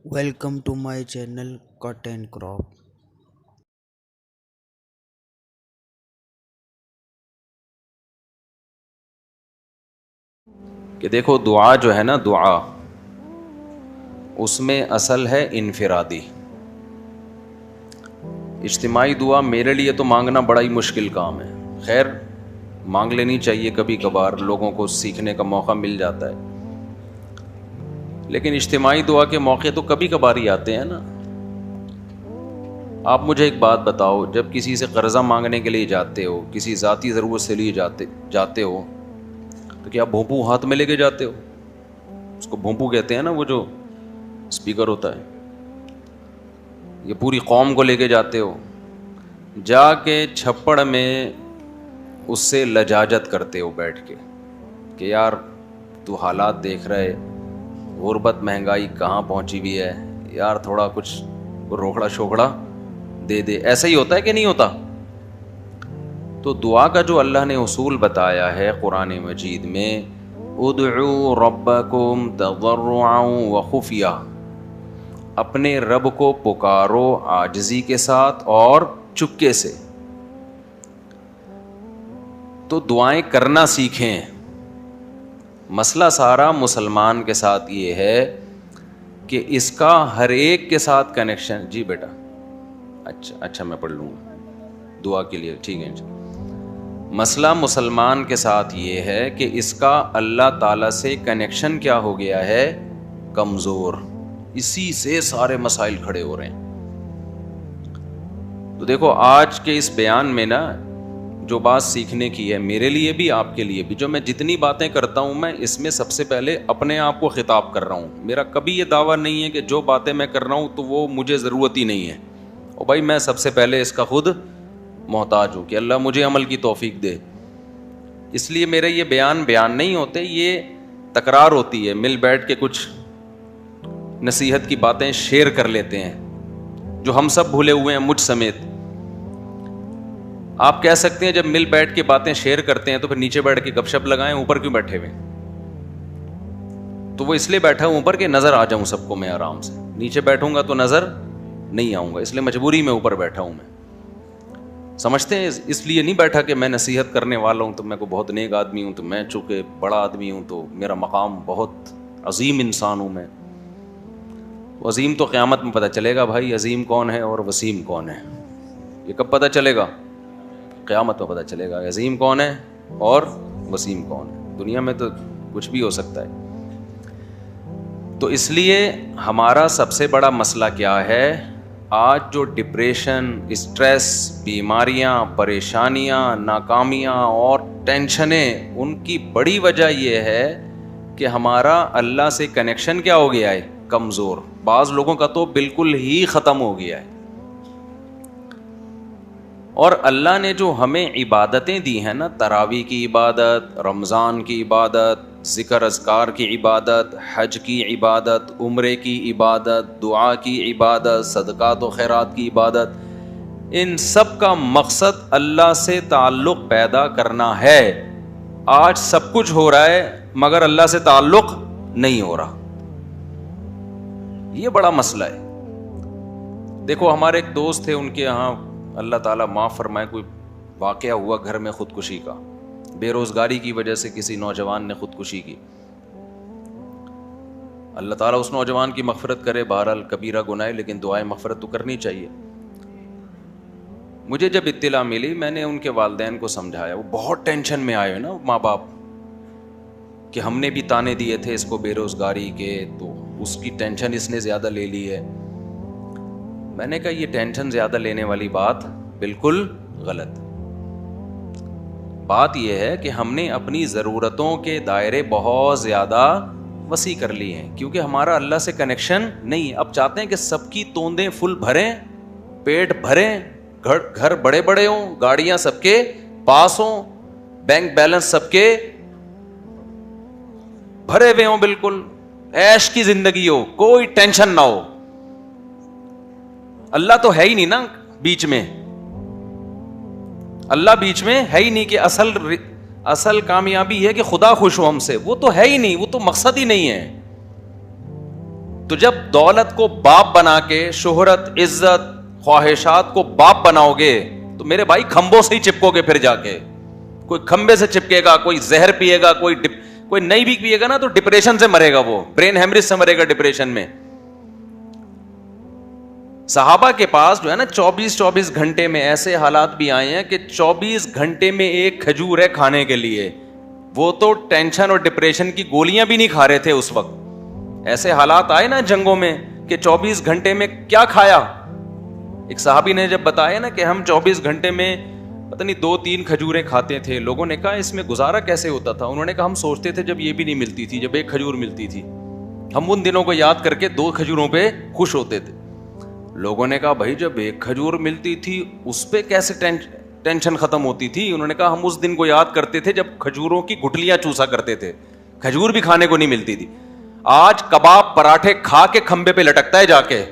Welcome to my channel Cut and Crop. کہ دیکھو دعا جو ہے نا، دعا اس میں اصل ہے انفرادی. اجتماعی دعا میرے لیے تو مانگنا بڑا ہی مشکل کام ہے. خیر مانگ لینی چاہیے، کبھی کبھار لوگوں کو سیکھنے کا موقع مل جاتا ہے. لیکن اجتماعی دعا کے موقع تو کبھی کبھار ہی آتے ہیں نا. آپ مجھے ایک بات بتاؤ، جب کسی سے قرضہ مانگنے کے لیے جاتے ہو، کسی ذاتی ضرورت سے لیے جاتے ہو، تو کیا بھونپو ہاتھ میں لے کے جاتے ہو؟ اس کو بھونپو کہتے ہیں نا، وہ جو اسپیکر ہوتا ہے. یہ پوری قوم کو لے کے جاتے ہو، جا کے چھپڑ میں اس سے لجاجت کرتے ہو بیٹھ کے کہ یار تو حالات دیکھ رہے، غربت مہنگائی کہاں پہنچی ہوئی ہے یار، تھوڑا کچھ روکڑا شوکڑا دے دے. ایسا ہی ہوتا ہے کہ نہیں ہوتا؟ تو دعا کا جو اللہ نے اصول بتایا ہے قرآن مجید میں، ادعوا ربکم تضرعا وخفیہ، اپنے رب کو پکارو عاجزی کے ساتھ اور چپکے سے. تو دعائیں کرنا سیکھیں. مسئلہ سارا مسلمان کے ساتھ یہ ہے کہ اس کا ہر ایک کے ساتھ کنیکشن. جی بیٹا، اچھا میں پڑھ لوں گا دعا کے لیے، ٹھیک ہے. مسئلہ مسلمان کے ساتھ یہ ہے کہ اس کا اللہ تعالیٰ سے کنیکشن کیا ہو گیا ہے؟ کمزور. اسی سے سارے مسائل کھڑے ہو رہے ہیں. تو دیکھو آج کے اس بیان میں نا جو بات سیکھنے کی ہے، میرے لیے بھی آپ کے لیے بھی، جو میں جتنی باتیں کرتا ہوں میں اس میں سب سے پہلے اپنے آپ کو خطاب کر رہا ہوں. میرا کبھی یہ دعویٰ نہیں ہے کہ جو باتیں میں کر رہا ہوں تو وہ مجھے ضرورت ہی نہیں ہے. اور بھائی میں سب سے پہلے اس کا خود محتاج ہوں کہ اللہ مجھے عمل کی توفیق دے. اس لیے میرے یہ بیان نہیں ہوتے، یہ تکرار ہوتی ہے. مل بیٹھ کے کچھ نصیحت کی باتیں شیئر کر لیتے ہیں جو ہم سب بھولے ہوئے ہیں، مجھ سمیت. آپ کہہ سکتے ہیں جب مل بیٹھ کے باتیں شیئر کرتے ہیں تو پھر نیچے بیٹھ کے گپ شپ لگائیں، اوپر کیوں بیٹھے ہوئے؟ تو وہ اس لیے بیٹھا ہوں اوپر کہ نظر آ جاؤں سب کو میں آرام سے. نیچے بیٹھوں گا تو نظر نہیں آؤں گا، اس لیے مجبوری میں اوپر بیٹھا ہوں. میں سمجھتے ہیں اس لیے نہیں بیٹھا کہ میں نصیحت کرنے والا ہوں تو میں کو بہت نیک آدمی ہوں، تو میں چونکہ بڑا آدمی ہوں تو میرا مقام بہت عظیم انسان ہوں میں. عظیم تو قیامت میں پتہ چلے گا بھائی، عظیم کون ہے اور وسیم کون ہے. یہ کب پتہ چلے گا؟ قیامت میں پتہ چلے گا عظیم کون ہے اور وسیم کون ہے. دنیا میں تو کچھ بھی ہو سکتا ہے. تو اس لیے ہمارا سب سے بڑا مسئلہ کیا ہے آج؟ جو ڈپریشن، اسٹریس، بیماریاں، پریشانیاں، ناکامیاں اور ٹینشنیں، ان کی بڑی وجہ یہ ہے کہ ہمارا اللہ سے کنیکشن کیا ہو گیا ہے؟ کمزور. بعض لوگوں کا تو بالکل ہی ختم ہو گیا ہے. اور اللہ نے جو ہمیں عبادتیں دی ہیں نا، تراویح کی عبادت، رمضان کی عبادت، ذکر اذکار کی عبادت، حج کی عبادت، عمرے کی عبادت، دعا کی عبادت، صدقات و خیرات کی عبادت، ان سب کا مقصد اللہ سے تعلق پیدا کرنا ہے. آج سب کچھ ہو رہا ہے مگر اللہ سے تعلق نہیں ہو رہا. یہ بڑا مسئلہ ہے. دیکھو ہمارے ایک دوست تھے، ان کے یہاں اللہ تعالیٰ معاف فرمائے کوئی واقعہ ہوا گھر میں خودکشی کا. بے روزگاری کی وجہ سے کسی نوجوان نے خودکشی کی. اللہ تعالیٰ اس نوجوان کی مغفرت کرے. بہرحال کبیرہ گناہ ہے لیکن دعائیں مغفرت تو کرنی چاہیے. مجھے جب اطلاع ملی میں نے ان کے والدین کو سمجھایا. وہ بہت ٹینشن میں آئے نا ماں باپ کہ ہم نے بھی تانے دیے تھے اس کو بے روزگاری کے، تو اس کی ٹینشن اس نے زیادہ لے لی ہے. میں نے کہا یہ ٹینشن زیادہ لینے والی بات بالکل غلط. بات یہ ہے کہ ہم نے اپنی ضرورتوں کے دائرے بہت زیادہ وسیع کر لی ہیں کیونکہ ہمارا اللہ سے کنیکشن نہیں ہے. اب چاہتے ہیں کہ سب کی توندیں فل بھریں، پیٹ بھریں، گھر بڑے بڑے ہوں، گاڑیاں سب کے پاس ہوں، بینک بیلنس سب کے بھرے ہوئے ہوں، بالکل عیش کی زندگی ہو، کوئی ٹینشن نہ ہو. اللہ تو ہے ہی نہیں نا بیچ میں. اللہ بیچ میں ہے ہی نہیں کہ اصل کامیابی ہے کہ خدا خوش ہو ہم سے. وہ تو ہے ہی نہیں، وہ تو مقصد ہی نہیں ہے. تو جب دولت کو باپ بنا کے شہرت عزت خواہشات کو باپ بناؤ گے تو میرے بھائی کھمبوں سے ہی چپکو گے. پھر جا کے کوئی کھمبے سے چپکے گا, کوئی زہر پیے گا, کوئی نہیں بھی پیے گا نا تو ڈپریشن سے مرے گا, وہ برین ہیمریج سے مرے گا ڈپریشن میں. صحابہ کے پاس جو ہے نا 24 گھنٹے میں ایسے حالات بھی آئے ہیں کہ 24 گھنٹے میں ایک کھجور ہے کھانے کے لیے. وہ تو ٹینشن اور ڈپریشن کی گولیاں بھی نہیں کھا رہے تھے اس وقت. ایسے حالات آئے نا جنگوں میں کہ 24 گھنٹے میں کیا کھایا. ایک صحابی نے جب بتایا نا کہ ہم 24 گھنٹے میں پتہ نہیں 2-3 کھجوریں کھاتے تھے, لوگوں نے کہا اس میں گزارا کیسے ہوتا تھا. انہوں نے کہا ہم سوچتے تھے جب یہ بھی نہیں ملتی تھی, جب ایک کھجور ملتی تھی, ہم ان دنوں کو یاد کر کے 2 کھجوروں پہ خوش ہوتے تھے. لوگوں نے کہا بھائی جب ایک کھجور ملتی تھی اس پہ کیسے ٹینشن ختم ہوتی تھی. انہوں نے کہا ہم اس دن کو یاد کرتے تھے جب کھجوروں کی گٹلیاں چوسا کرتے تھے, کھجور بھی کھانے کو نہیں ملتی تھی. آج کباب پراٹھے کھا کے کھمبے پہ لٹکتا ہے جا کے.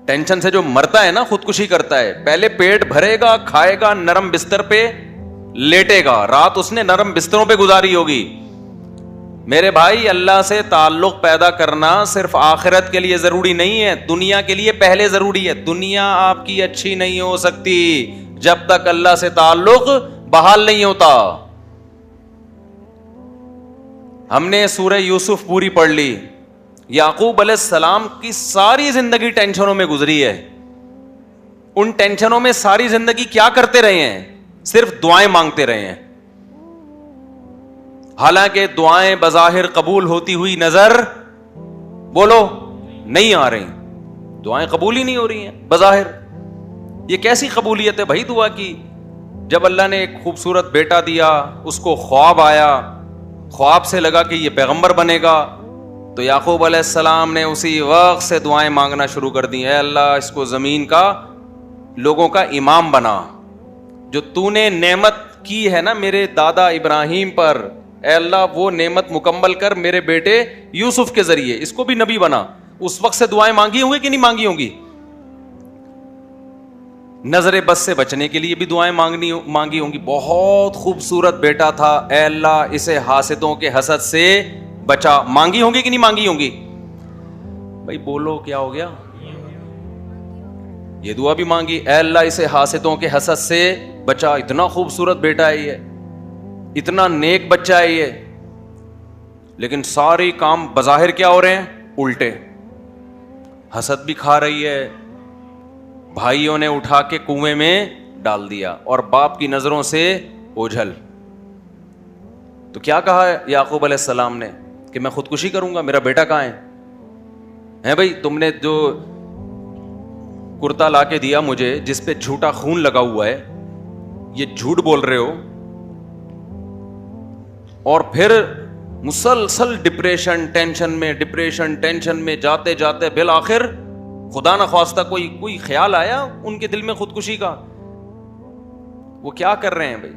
ٹینشن سے جو مرتا ہے نا خودکشی کرتا ہے. پہلے پیٹ بھرے گا, کھائے گا, نرم بستر پہ لیٹے گا, رات اس نے نرم بستروں پہ گزاری ہوگی. میرے بھائی اللہ سے تعلق پیدا کرنا صرف آخرت کے لیے ضروری نہیں ہے, دنیا کے لیے پہلے ضروری ہے. دنیا آپ کی اچھی نہیں ہو سکتی جب تک اللہ سے تعلق بحال نہیں ہوتا. ہم نے سورہ یوسف پوری پڑھ لی. یعقوب علیہ السلام کی ساری زندگی ٹینشنوں میں گزری ہے. ان ٹینشنوں میں ساری زندگی کیا کرتے رہے ہیں؟ صرف دعائیں مانگتے رہے ہیں. حالانکہ دعائیں بظاہر قبول ہوتی ہوئی نظر بولو نہیں آ رہی. دعائیں قبول ہی نہیں ہو رہی ہیں بظاہر. یہ کیسی قبولیت ہے بھائی دعا کی؟ جب اللہ نے ایک خوبصورت بیٹا دیا, اس کو خواب آیا, خواب سے لگا کہ یہ پیغمبر بنے گا, تو یعقوب علیہ السلام نے اسی وقت سے دعائیں مانگنا شروع کر دی. اے اللہ اس کو زمین کا لوگوں کا امام بنا. جو تو نے نعمت کی ہے نا میرے دادا ابراہیم پر, اے اللہ وہ نعمت مکمل کر میرے بیٹے یوسف کے ذریعے, اس کو بھی نبی بنا. اس وقت سے دعائیں مانگی ہوں گی کہ نہیں مانگی ہوں گی؟ نظر بد سے بچنے کے لیے بھی دعائیں مانگی ہوں گی. بہت خوبصورت بیٹا تھا, اے اللہ اسے حاسدوں کے حسد سے بچا, مانگی ہوں گی کہ نہیں مانگی ہوں گی؟ بھائی بولو کیا ہو گیا؟ یہ دعا بھی مانگی, اے اللہ اسے حاسدوں کے حسد سے بچا. اتنا خوبصورت بیٹا ہے یہ, اتنا نیک بچہ ہے یہ, لیکن سارے کام بظاہر کیا ہو رہے ہیں؟ الٹے. حسد بھی کھا رہی ہے, بھائیوں نے اٹھا کے کنویں میں ڈال دیا, اور باپ کی نظروں سے اوجھل. تو کیا کہا یعقوب علیہ السلام نے کہ میں خودکشی کروں گا, میرا بیٹا کہاں ہے بھائی؟ تم نے جو کرتا لا کے دیا مجھے جس پہ جھوٹا خون لگا ہوا ہے, یہ جھوٹ بول رہے ہو, اور پھر مسلسل ڈپریشن ٹینشن میں جاتے جاتے بالآخر خدا نخواستہ کوئی خیال آیا ان کے دل میں خودکشی کا. وہ کیا کر رہے ہیں بھائی؟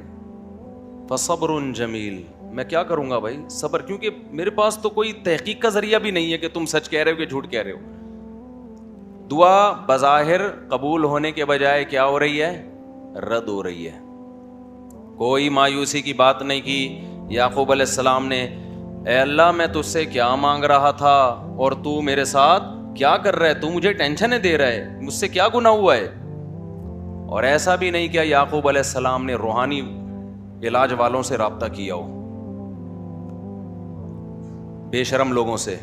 فصبر جمیل. میں کیا کروں گا بھائی؟ صبر, کیونکہ میرے پاس تو کوئی تحقیق کا ذریعہ بھی نہیں ہے کہ تم سچ کہہ رہے ہو کہ جھوٹ کہہ رہے ہو. دعا بظاہر قبول ہونے کے بجائے کیا ہو رہی ہے؟ رد ہو رہی ہے. کوئی مایوسی کی بات نہیں کی یعقوب علیہ السلام نے. اے اللہ میں تجھ سے کیا مانگ رہا تھا اور تو میرے ساتھ کیا کر رہا ہے؟ تو مجھے ٹینشن دے رہا ہے, مجھ سے کیا گناہ ہوا ہے؟ اور ایسا بھی نہیں کیا یعقوب علیہ السلام نے روحانی علاج والوں سے رابطہ کیا ہو, بے شرم لوگوں سے,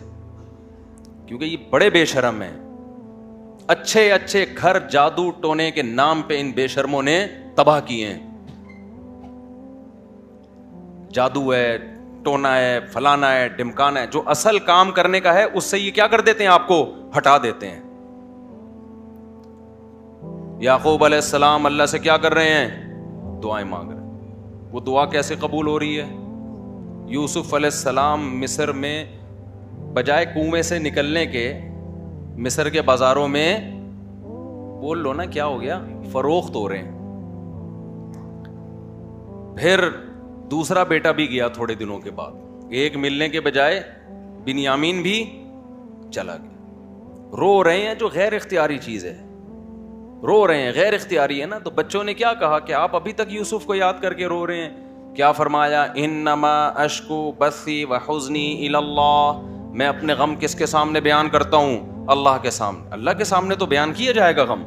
کیونکہ یہ بڑے بے شرم ہیں. اچھے اچھے گھر جادو ٹونے کے نام پہ ان بے شرموں نے تباہ کیے ہیں. جادو ہے, ٹونا ہے, فلانا ہے, ڈمکانا ہے, جو اصل کام کرنے کا ہے اس سے یہ کیا کر دیتے ہیں؟ آپ کو ہٹا دیتے ہیں. یعقوب علیہ السلام اللہ سے کیا کر رہے ہیں؟ دعائیں مانگ رہے ہیں. وہ دعا کیسے قبول ہو رہی ہے؟ یوسف علیہ السلام مصر میں بجائے کنویں سے نکلنے کے مصر کے بازاروں میں, بول لو نا کیا ہو گیا, فروخت ہو رہے ہیں. پھر دوسرا بیٹا بھی گیا تھوڑے دنوں کے بعد, ایک ملنے کے بجائے بنیامین بھی چلا گیا. رو رہے ہیں, جو غیر اختیاری چیز ہے, رو رہے ہیں, غیر اختیاری ہے نا. تو بچوں نے کیا کہا کہ آپ ابھی تک یوسف کو یاد کر کے رو رہے ہیں. کیا فرمایا؟ انما اشکو بثی وحزنی الی اللہ, میں اپنے غم کس کے سامنے بیان کرتا ہوں؟ اللہ کے سامنے. اللہ کے سامنے تو بیان کیا جائے گا غم.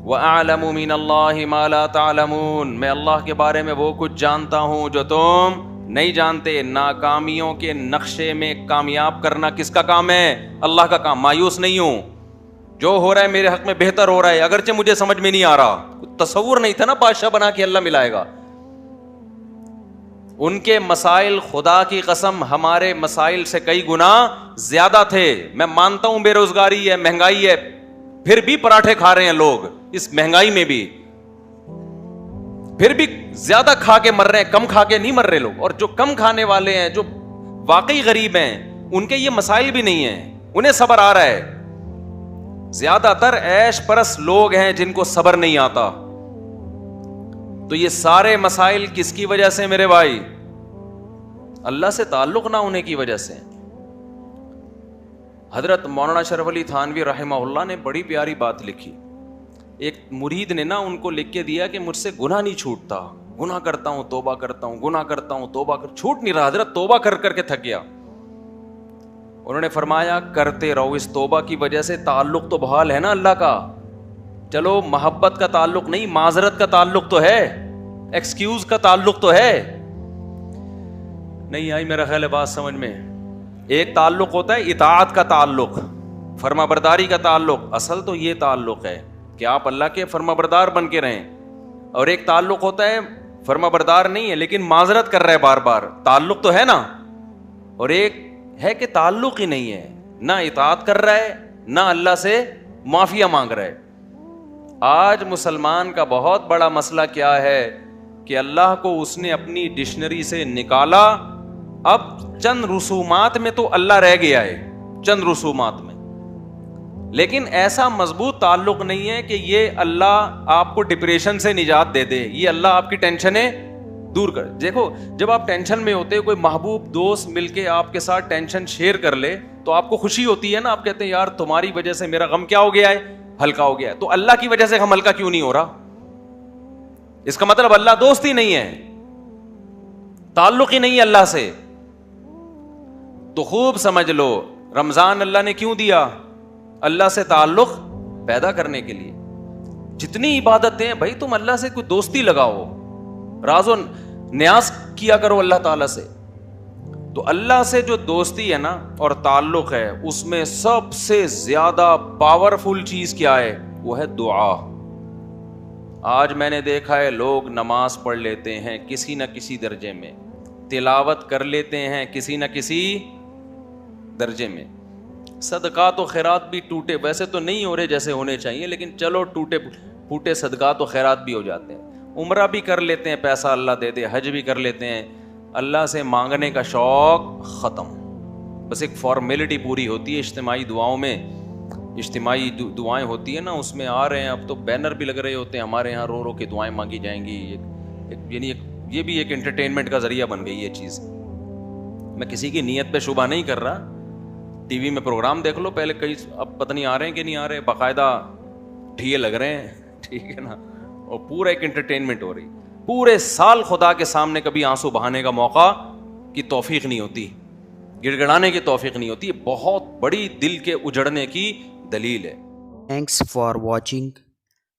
وَأَعْلَمُ مِنَ اللَّهِ مَا لَا تَعْلَمُونَ, میں اللہ کے بارے میں وہ کچھ جانتا ہوں جو تم نہیں جانتے. ناکامیوں کے نقشے میں کامیاب کرنا کس کا کام ہے؟ اللہ کا کام. مایوس نہیں ہوں, جو ہو رہا ہے میرے حق میں بہتر ہو رہا ہے, اگرچہ مجھے سمجھ میں نہیں آ رہا. تصور نہیں تھا نا بادشاہ بنا کے اللہ ملائے گا. ان کے مسائل خدا کی قسم ہمارے مسائل سے کئی گنا زیادہ تھے. میں مانتا ہوں بے روزگاری ہے, مہنگائی ہے, پھر بھی پراٹھے کھا رہے ہیں لوگ اس مہنگائی میں بھی, پھر بھی زیادہ کھا کے مر رہے ہیں, کم کھا کے نہیں مر رہے لوگ. اور جو کم کھانے والے ہیں, جو واقعی غریب ہیں, ان کے یہ مسائل بھی نہیں ہیں, انہیں صبر آ رہا ہے. زیادہ تر عیش پرست لوگ ہیں جن کو صبر نہیں آتا. تو یہ سارے مسائل کس کی وجہ سے میرے بھائی؟ اللہ سے تعلق نہ ہونے کی وجہ سے. حضرت مولانا شرف علی تھانوی رحمہ اللہ نے بڑی پیاری بات لکھی. ایک مرید نے نا ان کو لکھ کے دیا کہ مجھ سے گناہ نہیں چھوٹتا, گناہ کرتا ہوں توبہ کرتا ہوں, گناہ کرتا ہوں توبہ چھوٹ نہیں رہا. حضرت توبہ کر کر کے تھک گیا. انہوں نے فرمایا کرتے رہو, اس توبہ کی وجہ سے تعلق تو بحال ہے نا اللہ کا. چلو محبت کا تعلق نہیں, معذرت کا تعلق تو ہے, ایکسکیوز کا تعلق تو ہے. نہیں آئی میرا خیال ہے بات سمجھ میں. ایک تعلق ہوتا ہے اطاعت کا تعلق, فرما برداری کا تعلق. اصل تو یہ تعلق ہے کہ آپ اللہ کے فرما بردار بن کے رہیں. اور ایک تعلق ہوتا ہے فرما بردار نہیں ہے لیکن معذرت کر رہا ہے بار بار, تعلق تو ہے نا. اور ایک ہے کہ تعلق ہی نہیں ہے, نہ اطاعت کر رہا ہے نہ اللہ سے معافیہ مانگ رہا ہے. آج مسلمان کا بہت بڑا مسئلہ کیا ہے کہ اللہ کو اس نے اپنی ڈکشنری سے نکالا, اب چند رسومات میں تو اللہ رہ گیا ہے, چند رسومات میں, لیکن ایسا مضبوط تعلق نہیں ہے کہ یہ اللہ آپ کو ڈپریشن سے نجات دے دے, یہ اللہ آپ کی ٹینشنیں دور کر. دیکھو جب آپ ٹینشن میں ہوتے, کوئی محبوب دوست مل کے آپ کے ساتھ ٹینشن شیئر کر لے تو آپ کو خوشی ہوتی ہے نا, آپ کہتے ہیں یار تمہاری وجہ سے میرا غم کیا ہو گیا ہے, ہلکا ہو گیا ہے. تو اللہ کی وجہ سے غم ہلکا کیوں نہیں ہو رہا؟ اس کا مطلب اللہ دوست ہی نہیں ہے, تعلق ہی نہیں ہے اللہ سے. تو خوب سمجھ لو رمضان اللہ نے کیوں دیا؟ اللہ سے تعلق پیدا کرنے کے لیے. جتنی عبادتیں ہیں بھائی تم اللہ سے کوئی دوستی لگاؤ, راز و نیاز کیا کرو اللہ تعالیٰ سے. تو اللہ سے جو دوستی ہے نا اور تعلق ہے, اس میں سب سے زیادہ پاورفل چیز کیا ہے؟ وہ ہے دعا. آج میں نے دیکھا ہے لوگ نماز پڑھ لیتے ہیں کسی نہ کسی درجے میں, تلاوت کر لیتے ہیں کسی نہ کسی درجے میں, صدقات و خیرات بھی ٹوٹے ویسے تو نہیں ہو رہے جیسے ہونے چاہیے, لیکن چلو ٹوٹے پھوٹے صدقات و خیرات بھی ہو جاتے ہیں. عمرہ بھی کر لیتے ہیں, پیسہ اللہ دے دے, حج بھی کر لیتے ہیں, اللہ سے مانگنے کا شوق ختم. بس ایک فارمیلٹی پوری ہوتی ہے اجتماعی دعاؤں میں, اجتماعی دعائیں ہوتی ہیں نا, اس میں آ رہے ہیں. اب تو بینر بھی لگ رہے ہوتے ہیں ہمارے یہاں, رو رو کے دعائیں مانگی جائیں گی. یعنی یہ بھی ایک انٹرٹینمنٹ کا ذریعہ بن گئی یہ چیز. میں کسی کی نیت پہ شبہ نہیں کر رہا, ٹی وی میں پروگرام دیکھ لو پہلے, کئی اب پتہ نہیں آ رہے ہیں کہ نہیں آ رہے, باقاعدہ ٹھیے لگ رہے ہیں, ٹھیک ہے نا, اور پورا ایک انٹرٹینمنٹ ہو رہی. پورے سال خدا کے سامنے کبھی آنسو بہانے کا موقع کی توفیق نہیں ہوتی, گڑ گڑانے کی توفیق نہیں ہوتی. بہت بڑی دل کے اجڑنے کی دلیل ہے. Thanks for watching.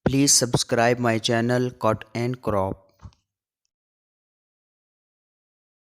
Please subscribe my channel Cut and Crop.